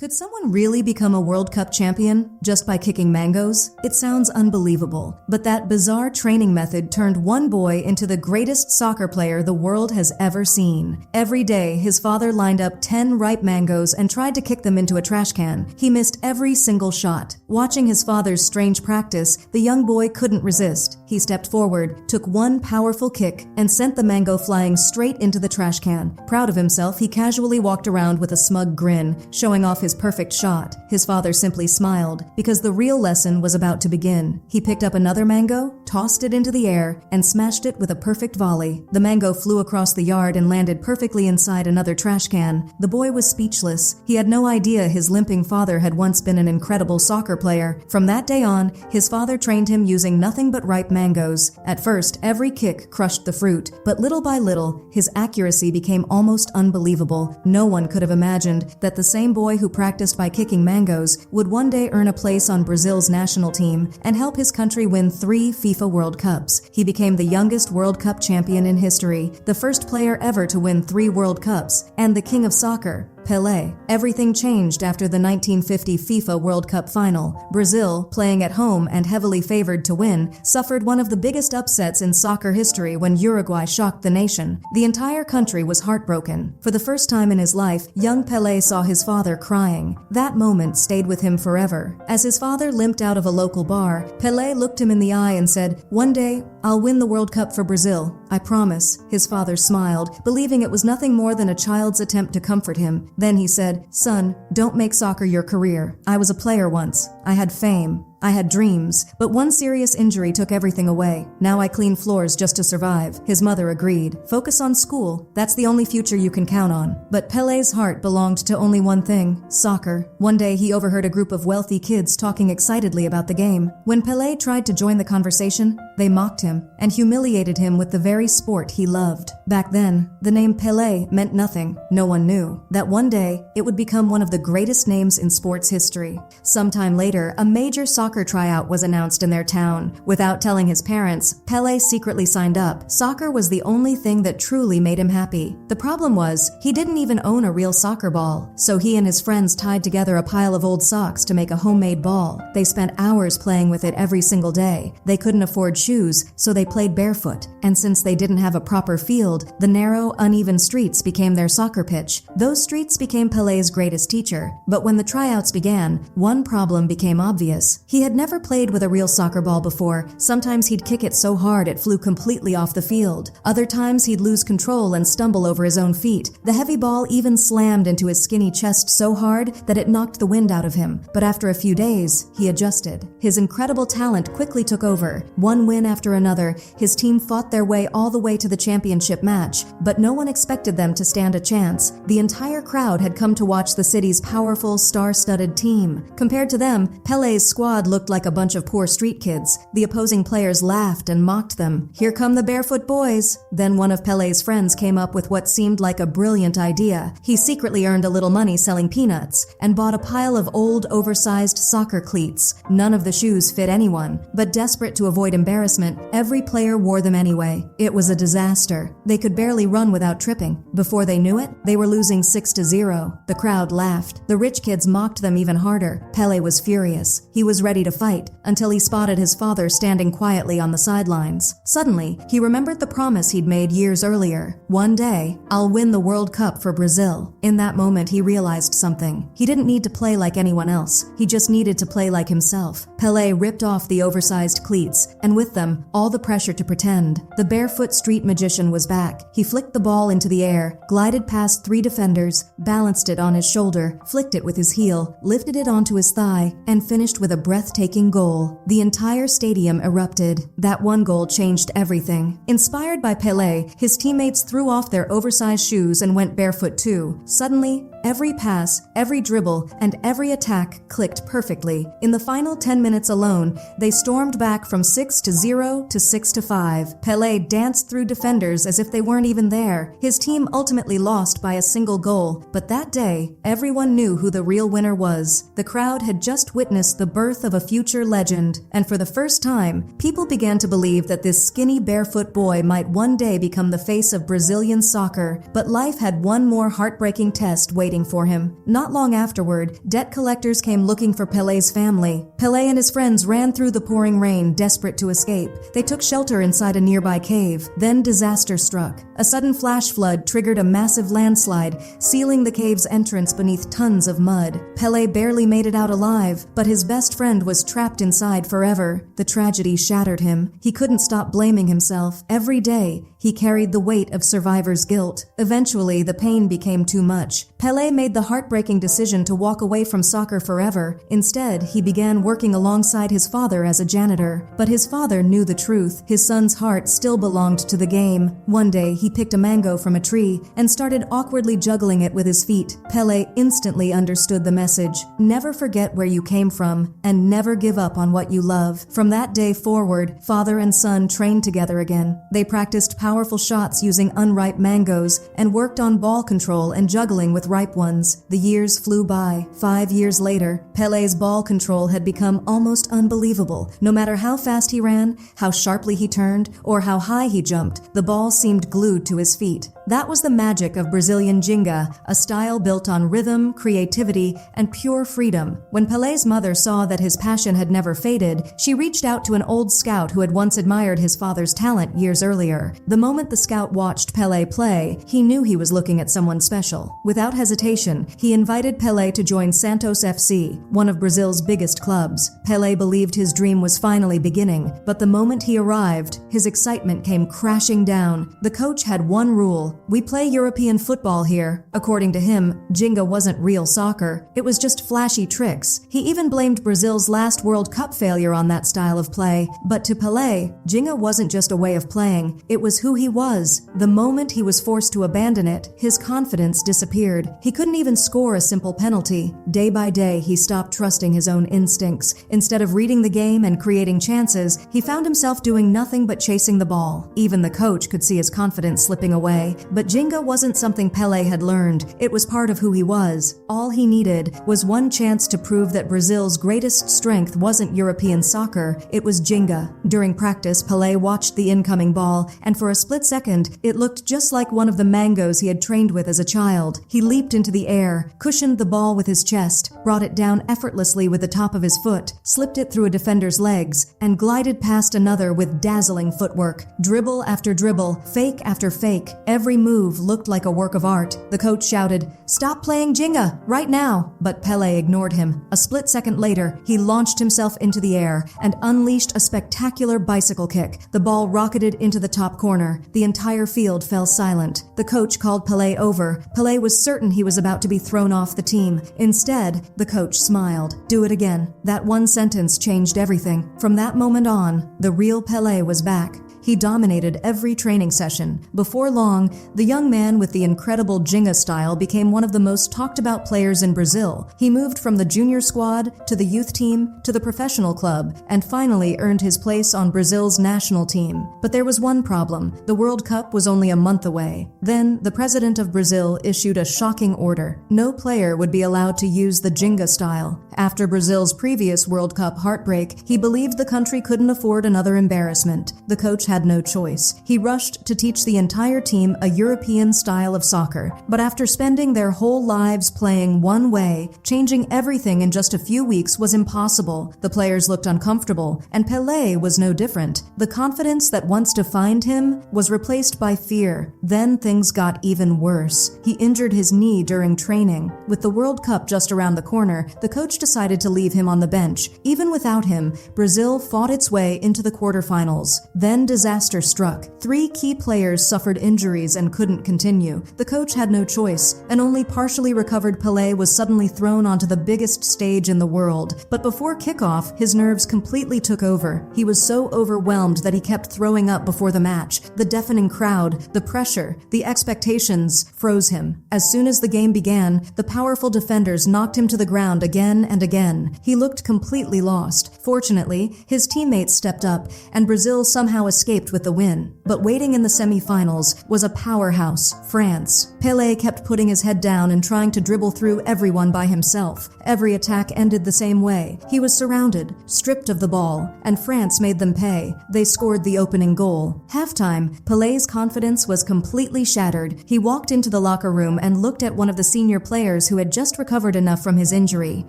Could someone really become a World Cup champion just by kicking mangoes? It sounds unbelievable, but that bizarre training method turned one boy into the greatest soccer player the world has ever seen. Every day, his father lined up 10 ripe mangoes and tried to kick them into a trash can. He missed every single shot. Watching his father's strange practice, the young boy couldn't resist. He stepped forward, took one powerful kick, and sent the mango flying straight into the trash can. Proud of himself, he casually walked around with a smug grin, showing off his perfect shot. His father simply smiled, because the real lesson was about to begin. He picked up another mango, tossed it into the air, and smashed it with a perfect volley. The mango flew across the yard and landed perfectly inside another trash can. The boy was speechless. He had no idea his limping father had once been an incredible soccer player. From that day on, his father trained him using nothing but ripe mangoes. At first, every kick crushed the fruit, but little by little, his accuracy became almost unbelievable. No one could have imagined that the same boy who practiced by kicking mangoes would one day earn a place on Brazil's national team and help his country win 3 FIFA World Cups. He became the youngest World Cup champion in history, the first player ever to win 3 World Cups, and the king of soccer, Pelé. Everything changed after the 1950 FIFA World Cup final. Brazil, playing at home and heavily favored to win, suffered one of the biggest upsets in soccer history when Uruguay shocked the nation. The entire country was heartbroken. For the first time in his life, young Pelé saw his father crying. That moment stayed with him forever. As his father limped out of a local bar, Pelé looked him in the eye and said, "One day, I'll win the World Cup for Brazil. I promise." His father smiled, believing it was nothing more than a child's attempt to comfort him. Then he said, "Son, don't make soccer your career. I was a player once. I had fame. I had dreams, but one serious injury took everything away. Now I clean floors just to survive." His mother agreed. "Focus on school. That's the only future you can count on." But Pelé's heart belonged to only one thing: soccer. One day he overheard a group of wealthy kids talking excitedly about the game. When Pelé tried to join the conversation, they mocked him and humiliated him with the very sport he loved. Back then, the name Pelé meant nothing. No one knew that one day it would become one of the greatest names in sports history. Sometime later, a major soccer tryout was announced in their town. Without telling his parents, Pelé secretly signed up. Soccer was the only thing that truly made him happy. The problem was, he didn't even own a real soccer ball, so he and his friends tied together a pile of old socks to make a homemade ball. They spent hours playing with it every single day. They couldn't afford shoes, so they played barefoot. And since they didn't have a proper field, the narrow, uneven streets became their soccer pitch. Those streets became Pelé's greatest teacher. But when the tryouts began, one problem became obvious. He had never played with a real soccer ball before. Sometimes he'd kick it so hard it flew completely off the field. Other times he'd lose control and stumble over his own feet. The heavy ball even slammed into his skinny chest so hard that it knocked the wind out of him. But after a few days, he adjusted. His incredible talent quickly took over. One win after another, his team fought their way all the way to the championship match, but no one expected them to stand a chance. The entire crowd had come to watch the city's powerful, star-studded team. Compared to them, Pelé's squad looked like a bunch of poor street kids. The opposing players laughed and mocked them. "Here come the barefoot boys." Then one of Pelé's friends came up with what seemed like a brilliant idea. He secretly earned a little money selling peanuts and bought a pile of old, oversized soccer cleats. None of the shoes fit anyone, but desperate to avoid embarrassment, every player wore them anyway. It was a disaster. They could barely run without tripping. Before they knew it, they were losing 6-0. The crowd laughed. The rich kids mocked them even harder. Pelé was furious. He was ready to fight until he spotted his father standing quietly on the sidelines. Suddenly, he remembered the promise he'd made years earlier. "One day, I'll win the World Cup for Brazil." In that moment, he realized something. He didn't need to play like anyone else. He just needed to play like himself. Pelé ripped off the oversized cleats, and with them, all the pressure to pretend. The barefoot street magician was back. He flicked the ball into the air, glided past 3 defenders, balanced it on his shoulder, flicked it with his heel, lifted it onto his thigh, and finished with a breathtaking goal. The entire stadium erupted. That one goal changed everything. Inspired by Pelé, his teammates threw off their oversized shoes and went barefoot too. Suddenly, every pass, every dribble, and every attack clicked perfectly. In the final 10 minutes alone, they stormed back from 6-0 to 6-5. Pelé danced through defenders as if they weren't even there. His team ultimately lost by a single goal, but that day, everyone knew who the real winner was. The crowd had just witnessed the birth of of a future legend, and for the first time, people began to believe that this skinny barefoot boy might one day become the face of Brazilian soccer. But life had one more heartbreaking test waiting for him. Not long afterward, debt collectors came looking for Pelé's family. Pelé and his friends ran through the pouring rain, desperate to escape. They took shelter inside a nearby cave. Then disaster struck. A sudden flash flood triggered a massive landslide, sealing the cave's entrance beneath tons of mud. Pelé barely made it out alive, but his best friend was trapped inside forever. The tragedy shattered him. He couldn't stop blaming himself. Every day, he carried the weight of survivor's guilt. Eventually, the pain became too much. Pelé made the heartbreaking decision to walk away from soccer forever. Instead, he began working alongside his father as a janitor. But his father knew the truth. His son's heart still belonged to the game. One day, he picked a mango from a tree and started awkwardly juggling it with his feet. Pelé instantly understood the message. Never forget where you came from, and never give up on what you love. From that day forward, father and son trained together again. They practiced powerful shots using unripe mangoes and worked on ball control and juggling with ripe ones. The years flew by. 5 years later, Pelé's ball control had become almost unbelievable. No matter how fast he ran, how sharply he turned, or how high he jumped, the ball seemed glued to his feet. That was the magic of Brazilian Ginga, a style built on rhythm, creativity, and pure freedom. When Pelé's mother saw that his passion had never faded, she reached out to an old scout who had once admired his father's talent years earlier. The moment the scout watched Pelé play, he knew he was looking at someone special. Without hesitation, he invited Pelé to join Santos FC, one of Brazil's biggest clubs. Pelé believed his dream was finally beginning, but the moment he arrived, his excitement came crashing down. The coach had one rule: we play European football here. According to him, Ginga wasn't real soccer. It was just flashy tricks. He even blamed Brazil's last World Cup failure on that style of play. But to Pelé, Ginga wasn't just a way of playing. It was who he was. The moment he was forced to abandon it, his confidence disappeared. He couldn't even score a simple penalty. Day by day, he stopped trusting his own instincts. Instead of reading the game and creating chances, he found himself doing nothing but chasing the ball. Even the coach could see his confidence slipping away. But Ginga wasn't something Pelé had learned. It was part of who he was. All he needed was one chance to prove that Brazil's greatest strength wasn't European soccer, it was Ginga. During practice, Pelé watched the incoming ball, and for a split second, it looked just like one of the mangoes he had trained with as a child. He leaped into the air, cushioned the ball with his chest, brought it down effortlessly with the top of his foot, slipped it through a defender's legs, and glided past another with dazzling footwork. Dribble after dribble, fake after fake, every move looked like a work of art. The coach shouted, "Stop playing Ginga, right now!" But Pelé ignored him. A split second later, he launched himself into the air and unleashed a spectacular bicycle kick. The ball rocketed into the top corner. The entire field fell silent. The coach called Pelé over. Pelé was certain he was about to be thrown off the team. Instead, the coach smiled. "Do it again." That one sentence changed everything. From that moment on, the real Pelé was back. He dominated every training session. Before long, the young man with the incredible Ginga style became one of the most talked about players in Brazil. He moved from the junior squad to the youth team to the professional club and finally earned his place on Brazil's national team. But there was one problem. The World Cup was only a month away. Then, the president of Brazil issued a shocking order. No player would be allowed to use the Ginga style. After Brazil's previous World Cup heartbreak, he believed the country couldn't afford another embarrassment. The coach had no choice. He rushed to teach the entire team a European style of soccer. But after spending their whole lives playing one way, changing everything in just a few weeks was impossible. The players looked uncomfortable, and Pelé was no different. The confidence that once defined him was replaced by fear. Then things got even worse. He injured his knee during training. With the World Cup just around the corner, the coach decided to leave him on the bench. Even without him, Brazil fought its way into the quarterfinals. Then disaster struck. 3 key players suffered injuries and couldn't continue. The coach had no choice. An only partially recovered Pelé was suddenly thrown onto the biggest stage in the world. But before kickoff, his nerves completely took over. He was so overwhelmed that he kept throwing up before the match. The deafening crowd, the pressure, the expectations froze him. As soon as the game began, the powerful defenders knocked him to the ground again and again. He looked completely lost. Fortunately, his teammates stepped up, and Brazil somehow escaped with the win. but waiting in the semi-finals was a powerhouse, France. Pelé kept putting his head down and trying to dribble through everyone by himself. Every attack ended the same way. He was surrounded, stripped of the ball, and France made them pay. They scored the opening goal. Halftime, Pelé's confidence was completely shattered. He walked into the locker room and looked at one of the senior players who had just recovered enough from his injury.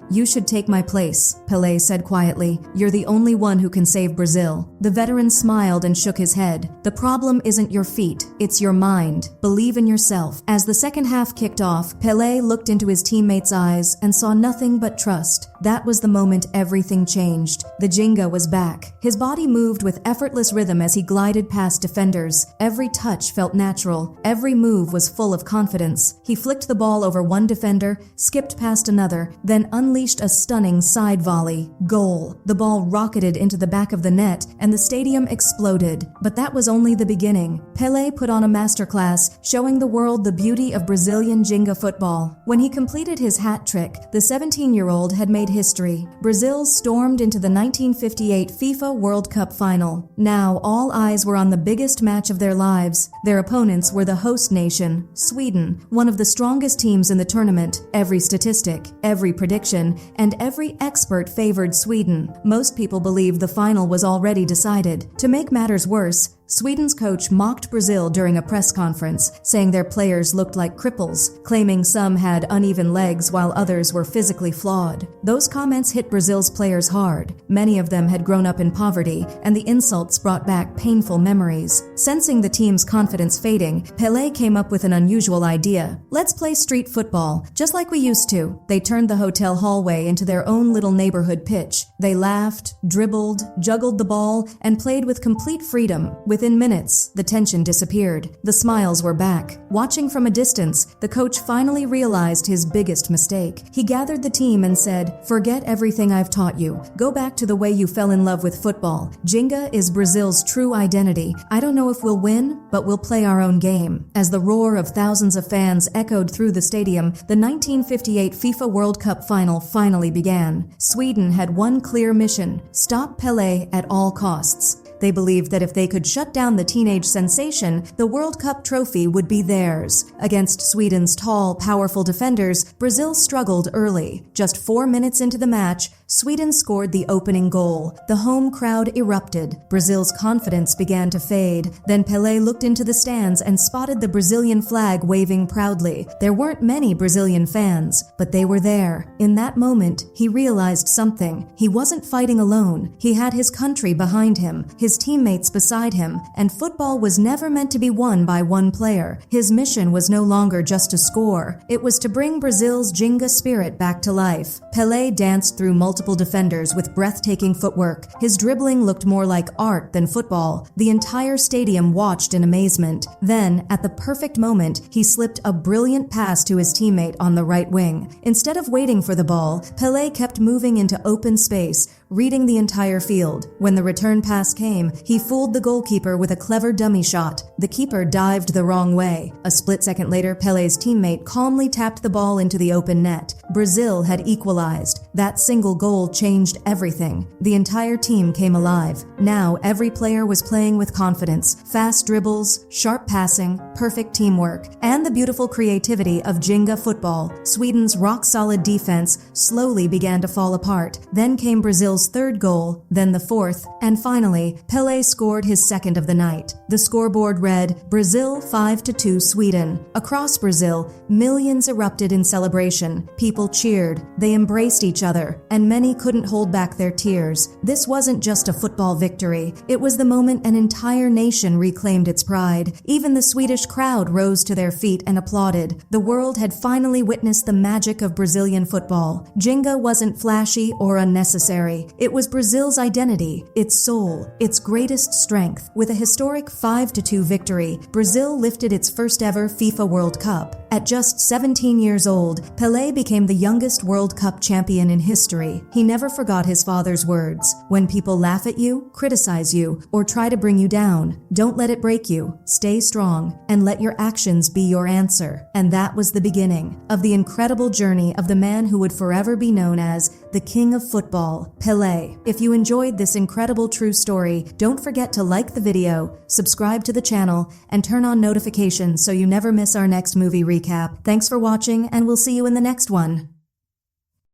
"You should take my place," Pelé said quietly. "You're the only one who can save Brazil." The veteran smiled and shook his head. "The problem isn't your feet, it's your mind. Believe in yourself." As the second half kicked off, Pelé looked into his teammates' eyes and saw nothing but trust. That was the moment everything changed. The Jenga was back. His body moved with effortless rhythm as he glided past defenders. Every touch felt natural. Every move was full of confidence. He flicked the ball over one defender, skipped past another, then unleashed a stunning side volley. Goal. The ball rocketed into the back of the net, and the stadium exploded. But that was only the beginning. Pelé put on a masterclass, showing the world the beauty of Brazilian Jenga football. When he completed his hat trick, the 17-year-old had made history. Brazil stormed into the 1958 FIFA World Cup final. Now, all eyes were on the biggest match of their lives. Their opponents were the host nation, Sweden, one of the strongest teams in the tournament. Every statistic, every prediction, and every expert favored Sweden. Most people believed the final was already decided. To make matters worse, Sweden's coach mocked Brazil during a press conference, saying their players looked like cripples, claiming some had uneven legs while others were physically flawed. Those comments hit Brazil's players hard. Many of them had grown up in poverty, and the insults brought back painful memories. Sensing the team's confidence fading, Pelé came up with an unusual idea. "Let's play street football, just like we used to." They turned the hotel hallway into their own little neighborhood pitch. They laughed, dribbled, juggled the ball, and played with complete freedom. Within minutes, the tension disappeared. The smiles were back. Watching from a distance, the coach finally realized his biggest mistake. He gathered the team and said, "Forget everything I've taught you. Go back to the way you fell in love with football. Jenga is Brazil's true identity. I don't know if we'll win, but we'll play our own game." As the roar of thousands of fans echoed through the stadium, the 1958 FIFA World Cup final finally began. Sweden had one clear mission: stop Pelé at all costs. They believed that if they could shut down the teenage sensation, the World Cup trophy would be theirs. Against Sweden's tall, powerful defenders, Brazil struggled early. Just 4 minutes into the match, Sweden scored the opening goal. The home crowd erupted. Brazil's confidence began to fade. Then Pelé looked into the stands and spotted the Brazilian flag waving proudly. There weren't many Brazilian fans, but they were there. In that moment, he realized something. He wasn't fighting alone. He had his country behind him, his teammates beside him, and football was never meant to be won by one player. His mission was no longer just to score. It was to bring Brazil's Jenga spirit back to life. Pelé danced through multiple defenders with breathtaking footwork. His dribbling looked more like art than football. The entire stadium watched in amazement. Then, at the perfect moment, he slipped a brilliant pass to his teammate on the right wing. Instead of waiting for the ball, Pelé kept moving into open space, reading the entire field. When the return pass came, he fooled the goalkeeper with a clever dummy shot. The keeper dived the wrong way. A split second later, Pelé's teammate calmly tapped the ball into the open net. Brazil had equalized. That single goal changed everything. The entire team came alive. Now, every player was playing with confidence. Fast dribbles, sharp passing, perfect teamwork, and the beautiful creativity of Jenga football. Sweden's rock-solid defense slowly began to fall apart. Then came Brazil's third goal, then the fourth, and finally, Pelé scored his second of the night. The scoreboard read, Brazil 5-2 Sweden. Across Brazil, millions erupted in celebration. People cheered, they embraced each other, and many couldn't hold back their tears. This wasn't just a football victory. It was the moment an entire nation reclaimed its pride. Even the Swedish crowd rose to their feet and applauded. The world had finally witnessed the magic of Brazilian football. Jenga wasn't flashy or unnecessary. It was Brazil's identity, its soul, its greatest strength. With a historic 5-2 victory, Brazil lifted its first ever FIFA World Cup. At just 17 years old, Pelé became the youngest World Cup champion in history. He never forgot his father's words. When people laugh at you, criticize you, or try to bring you down, don't let it break you. Stay strong, and let your actions be your answer. And that was the beginning of the incredible journey of the man who would forever be known as the King of Football, Pelé. If you enjoyed this incredible true story, don't forget to like the video, subscribe to the channel, and turn on notifications so you never miss our next movie recap. Thanks for watching, and we'll see you in the next one.